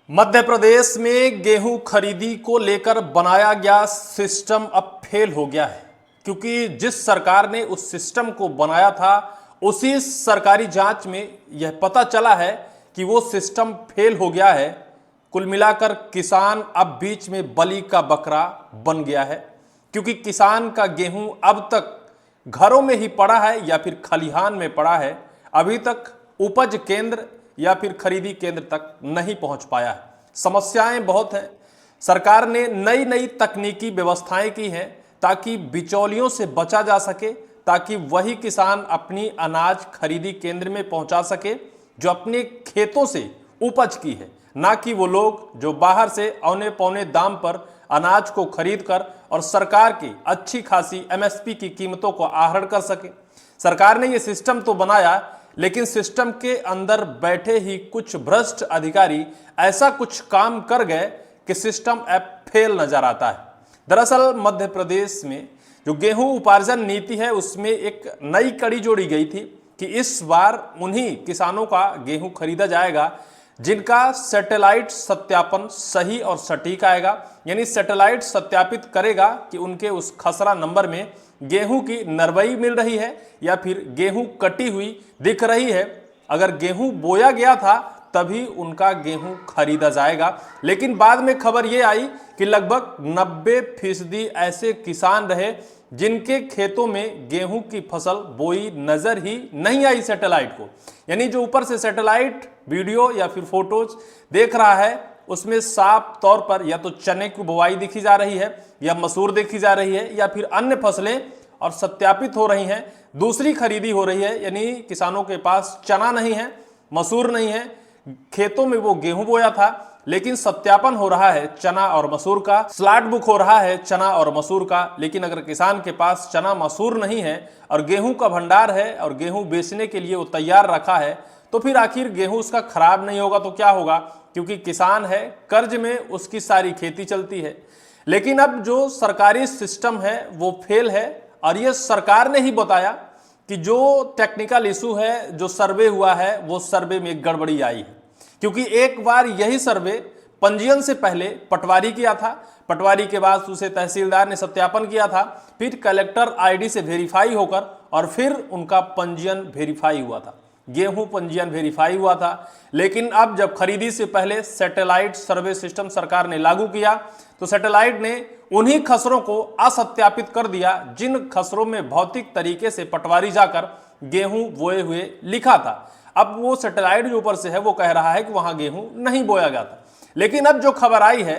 मध्य प्रदेश में गेहूं खरीदी को लेकर बनाया गया सिस्टम अब फेल हो गया है, क्योंकि जिस सरकार ने उस सिस्टम को बनाया था उसी सरकारी जांच में यह पता चला है कि वो सिस्टम फेल हो गया है। कुल मिलाकर किसान अब बीच में बलि का बकरा बन गया है, क्योंकि किसान का गेहूं अब तक घरों में ही पड़ा है या फिर खलिहान में पड़ा है। अभी तक उपज केंद्र या फिर खरीदी केंद्र तक नहीं पहुंच पाया है। समस्याएं बहुत हैं। सरकार ने नई नई तकनीकी व्यवस्थाएं की हैं ताकि बिचौलियों से बचा जा सके, ताकि वही किसान अपनी अनाज खरीदी केंद्र में पहुंचा सके जो अपने खेतों से उपज की है, ना कि वो लोग जो बाहर से औने पौने दाम पर अनाज को खरीद कर और सरकार की अच्छी खासी एमएसपी की कीमतों को आहरण कर सके। सरकार ने ये सिस्टम तो बनाया, लेकिन सिस्टम के अंदर बैठे ही कुछ भ्रष्ट अधिकारी ऐसा कुछ काम कर गए कि सिस्टम अब फेल नजर आता है। दरअसल मध्य प्रदेश में जो गेहूं उपार्जन नीति है उसमें एक नई कड़ी जोड़ी गई थी कि इस बार उन्हीं किसानों का गेहूं खरीदा जाएगा जिनका सैटेलाइट सत्यापन सही और सटीक आएगा। यानी सैटेलाइट सत्यापित करेगा कि उनके उस खसरा नंबर में गेहूं की नरवई मिल रही है या फिर गेहूं कटी हुई दिख रही है। अगर गेहूं बोया गया था तभी उनका गेहूं खरीदा जाएगा। लेकिन बाद में खबर यह आई कि लगभग 90% ऐसे किसान रहे जिनके खेतों में गेहूं की फसल बोई नजर ही नहीं आई सैटेलाइट को। यानी जो ऊपर से सैटेलाइट वीडियो या फिर फोटोज देख रहा है उसमें साफ तौर पर या तो चने की बुवाई दिखी जा रही है या मसूर देखी जा रही है या फिर अन्य फसलें और सत्यापित हो रही हैं, दूसरी खरीदी हो रही है। यानी किसानों के पास चना नहीं है, मसूर नहीं है, खेतों में वो गेहूं बोया था लेकिन सत्यापन हो रहा है चना और मसूर का, स्लॉट बुक हो रहा है चना और मसूर का। लेकिन अगर किसान के पास चना मसूर नहीं है और गेहूं का भंडार है और गेहूं बेचने के लिए वो तैयार रखा है, तो फिर आखिर गेहूं उसका खराब नहीं होगा तो क्या होगा, क्योंकि किसान है, कर्ज में उसकी सारी खेती चलती है। लेकिन अब जो सरकारी सिस्टम है वो फेल है और ये सरकार ने ही बताया कि जो टेक्निकल इशू है, जो सर्वे हुआ है वो सर्वे में गड़बड़ी आई है। क्योंकि एक बार यही सर्वे पंजीयन से पहले पटवारी किया था, पटवारी के बाद उसे तहसीलदार ने सत्यापन किया था, फिर कलेक्टर आईडी से वेरीफाई होकर और फिर उनका पंजीयन वेरीफाई हुआ था, गेहूं पंजीयन वेरीफाई हुआ था। लेकिन अब जब खरीदी से पहले सैटेलाइट सर्वे सिस्टम सरकार ने लागू किया तो सैटेलाइट ने उन्हीं खसरों को असत्यापित कर दिया जिन खसरों में भौतिक तरीके से पटवारी जाकर गेहूं बोए हुए लिखा था। अब वो सैटेलाइट जो ऊपर से है वो कह रहा है कि वहां गेहूं नहीं बोया गया था। लेकिन अब जो खबर आई है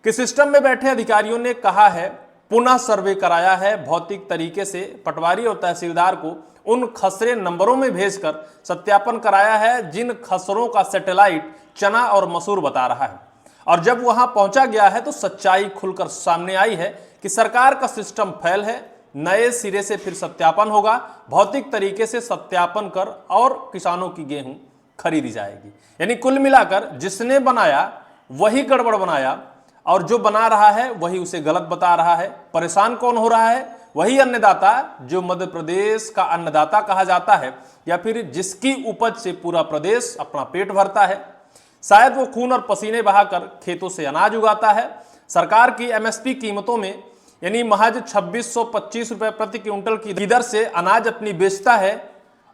कि सिस्टम में बैठे अधिकारियों ने कहा है, पुनः सर्वे कराया है, भौतिक तरीके से पटवारी और तहसीलदार को उन खसरे नंबरों में भेजकर सत्यापन कराया है जिन खसरों का सैटेलाइट चना और मसूर बता रहा है। और जब वहां पहुंचा गया है तो सच्चाई खुलकर सामने आई है कि सरकार का सिस्टम फेल है। नए सिरे से फिर सत्यापन होगा, भौतिक तरीके से सत्यापन कर और किसानों की गेहूं खरीदी जाएगी। यानी कुल मिलाकर जिसने बनाया वही गड़बड़ बनाया और जो बना रहा है वही उसे गलत बता रहा है। परेशान कौन हो रहा है? वही अन्नदाता जो मध्य प्रदेश का अन्नदाता कहा जाता है या फिर जिसकी उपज से पूरा प्रदेश अपना पेट भरता है। शायद वो खून और पसीने बहाकर खेतों से अनाज उगाता है, सरकार की एमएसपी कीमतों में यानी महज 2625 रुपए प्रति क्विंटल की दर से अनाज अपनी बेचता है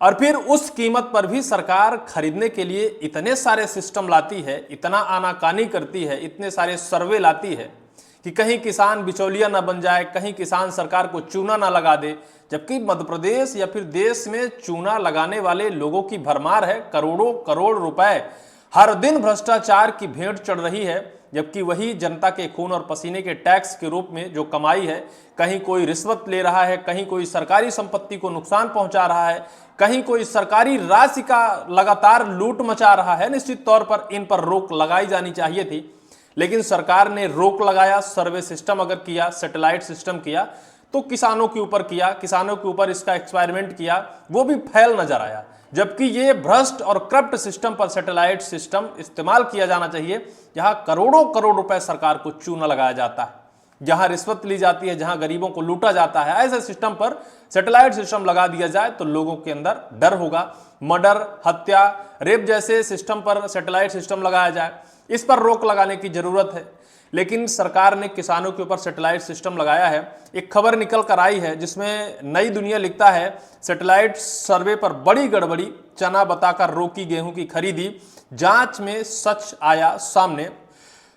और फिर उस कीमत पर भी सरकार खरीदने के लिए इतने सारे सिस्टम लाती है, इतना आनाकानी करती है, इतने सारे सर्वे लाती है कि कहीं किसान बिचौलिया ना बन जाए, कहीं किसान सरकार को चूना ना लगा दे। जबकि मध्य प्रदेश या फिर देश में चूना लगाने वाले लोगों की भरमार है, करोड़ों करोड़ रुपए हर दिन भ्रष्टाचार की भेंट चढ़ रही है। जबकि वही जनता के खून और पसीने के टैक्स के रूप में जो कमाई है, कहीं कोई रिश्वत ले रहा है, कहीं कोई सरकारी संपत्ति को नुकसान पहुंचा रहा है, कहीं कोई सरकारी राशि का लगातार लूट मचा रहा है। निश्चित तौर पर इन पर रोक लगाई जानी चाहिए थी, लेकिन सरकार ने रोक लगाया। सर्वे सिस्टम अगर किया, सैटेलाइट सिस्टम किया तो किसानों के ऊपर किया, किसानों के ऊपर इसका एक्सपेरिमेंट किया, वो भी फेल नजर आया। जबकि ये भ्रष्ट और करप्ट सिस्टम पर सैटेलाइट सिस्टम इस्तेमाल किया जाना चाहिए जहां करोड़ों करोड़ रुपए सरकार को चूना लगाया जाता है, जहां रिश्वत ली जाती है, जहां गरीबों को लूटा जाता है। ऐसे सिस्टम पर सैटेलाइट सिस्टम लगा दिया जाए तो लोगों के अंदर डर होगा। मर्डर, हत्या, रेप जैसे सिस्टम पर सैटेलाइट सिस्टम लगाया जाए इस पर रोक लगाने की जरूरत है। लेकिन सरकार ने किसानों के ऊपर सैटेलाइट सिस्टम लगाया है। एक खबर निकल कर आई है जिसमें नई दुनिया लिखता है, सैटेलाइट सर्वे पर बड़ी गड़बड़ी, चना बताकर रोकी गेहूं की खरीदी, जांच में सच आया सामने।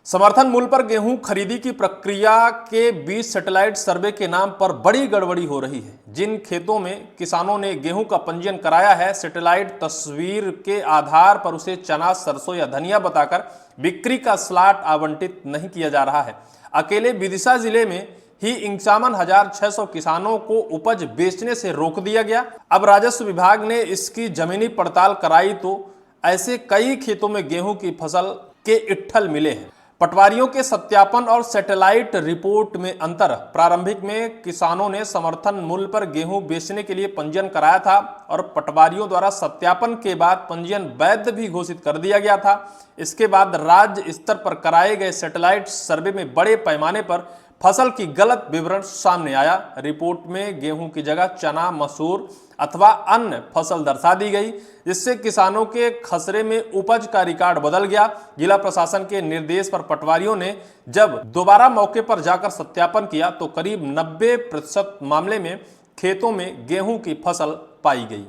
समर्थन मूल्य पर गेहूं खरीदी की प्रक्रिया के बीच सैटेलाइट सर्वे के नाम पर बड़ी गड़बड़ी हो रही है। जिन खेतों में किसानों ने गेहूं का पंजीयन कराया है, सैटेलाइट तस्वीर के आधार पर उसे चना, सरसों या धनिया बताकर बिक्री का स्लॉट आवंटित नहीं किया जा रहा है। अकेले विदिशा जिले में ही 51,600 किसानों को उपज बेचने से रोक दिया गया। अब राजस्व विभाग ने इसकी जमीनी पड़ताल कराई तो ऐसे कई खेतों में गेहूं की फसल के इट्ठल मिले हैं। पटवारियों के सत्यापन और सैटेलाइट रिपोर्ट में अंतर। प्रारंभिक में किसानों ने समर्थन मूल्य पर गेहूं बेचने के लिए पंजीयन कराया था और पटवारियों द्वारा सत्यापन के बाद पंजीयन वैध भी घोषित कर दिया गया था। इसके बाद राज्य स्तर पर कराए गए सैटेलाइट सर्वे में बड़े पैमाने पर फसल की गलत विवरण सामने आया। रिपोर्ट में गेहूं की जगह चना, मसूर अथवा अन्य फसल दर्शा दी गई, जिससे किसानों के खसरे में उपज का रिकॉर्ड बदल गया। जिला प्रशासन के निर्देश पर पटवारियों ने जब दोबारा मौके पर जाकर सत्यापन किया तो करीब 90% मामले में खेतों में गेहूं की फसल पाई गई।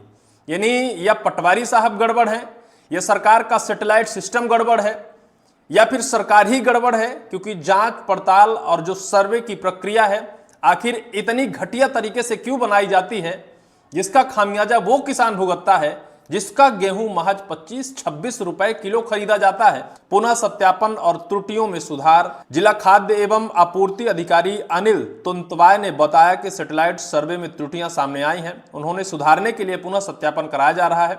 यानी यह पटवारी साहब गड़बड़ है, यह सरकार का सैटेलाइट सिस्टम गड़बड़ है, या फिर सरकार ही गड़बड़ है, क्योंकि जांच पड़ताल और जो सर्वे की प्रक्रिया है आखिर इतनी घटिया तरीके से क्यों बनाई जाती है, जिसका खामियाजा वो किसान भुगतता है जिसका गेहूं महज 25-26 रुपए किलो खरीदा जाता है। पुनः सत्यापन और त्रुटियों में सुधार। जिला खाद्य एवं आपूर्ति अधिकारी अनिल तुंतवाय ने बताया कि सैटेलाइट सर्वे में त्रुटियां सामने आई हैं, उन्होंने सुधारने के लिए पुनः सत्यापन कराया जा रहा है।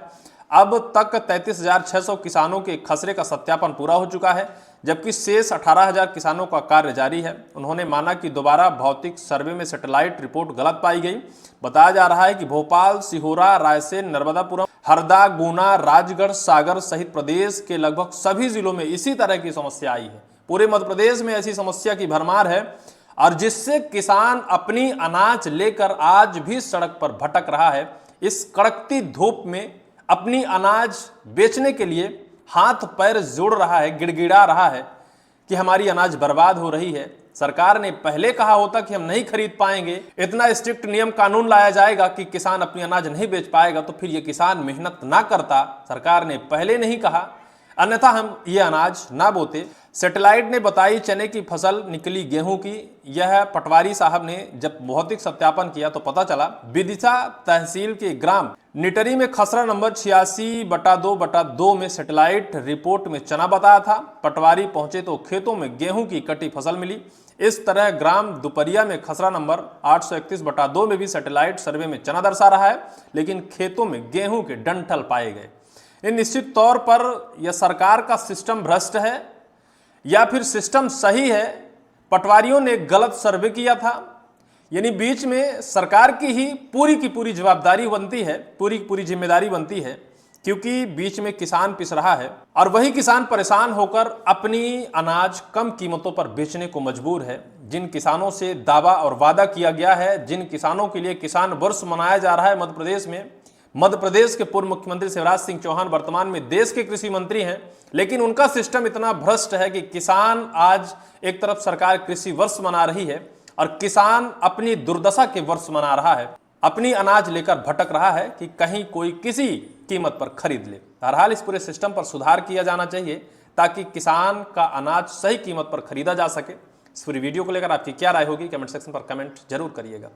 अब तक 33,600 किसानों के खसरे का सत्यापन पूरा हो चुका है, जबकि शेष 18,000 किसानों का कार्य जारी है। उन्होंने माना कि दोबारा भौतिक सर्वे में सैटेलाइट रिपोर्ट गलत पाई गई। बताया जा रहा है कि भोपाल, सिहोरा, रायसेन, नर्मदापुरम, हरदा, गुना, राजगढ़, सागर सहित प्रदेश के लगभग सभी जिलों में इसी तरह की समस्या आई है। पूरे मध्य प्रदेश में ऐसी समस्या की भरमार है और जिससे किसान अपनी अनाज लेकर आज भी सड़क पर भटक रहा है। इस कड़कती धूप में अपनी अनाज बेचने के लिए हाथ पैर जोड़ रहा है, गिड़गिड़ा रहा है कि हमारी अनाज बर्बाद हो रही है। सरकार ने पहले कहा होता कि हम नहीं खरीद पाएंगे, इतना स्ट्रिक्ट नियम कानून लाया जाएगा कि किसान अपनी अनाज नहीं बेच पाएगा, तो फिर ये किसान मेहनत ना करता। सरकार ने पहले नहीं कहा, अन्यथा हम ये अनाज ना बोते। सैटेलाइट ने बताई चने की फसल, निकली गेहूं की। यह पटवारी साहब ने जब भौतिक सत्यापन किया तो पता चला विदिशा तहसील के ग्राम निटरी में खसरा नंबर 86/2/2 में सैटेलाइट रिपोर्ट में चना बताया था। पटवारी पहुंचे तो खेतों में गेहूं की कटी फसल मिली। इस तरह ग्राम दुपरिया में खसरा नंबर 831/2 में भी सैटेलाइट सर्वे में चना दर्शा रहा है, लेकिन खेतों में गेहूं के डंठल पाए गए। निश्चित तौर पर यह सरकार का सिस्टम भ्रष्ट है या फिर सिस्टम सही है। पटवारियों ने गलत सर्वे किया था, यानी बीच में सरकार की ही पूरी जवाबदारी बनती है, पूरी जिम्मेदारी बनती है, क्योंकि बीच में किसान पिस रहा है और वही किसान परेशान होकर अपनी अनाज कम कीमतों पर बेचने को मजबूर है। जिन किसानों से दावा और वादा किया गया है, जिन किसानों के लिए किसान वर्ष मनाया जा रहा है मध्य प्रदेश में, मध्य प्रदेश के पूर्व मुख्यमंत्री शिवराज सिंह चौहान वर्तमान में देश के कृषि मंत्री हैं, लेकिन उनका सिस्टम इतना भ्रष्ट है कि किसान आज एक तरफ सरकार कृषि वर्ष मना रही है और किसान अपनी दुर्दशा के वर्ष मना रहा है, अपनी अनाज लेकर भटक रहा है कि कहीं कोई किसी कीमत पर खरीद ले। बहरहाल इस पूरे सिस्टम पर सुधार किया जाना चाहिए ताकि किसान का अनाज सही कीमत पर खरीदा जा सके। इस पूरी वीडियो को लेकर आपकी क्या राय होगी, कमेंट सेक्शन पर कमेंट जरूर करिएगा।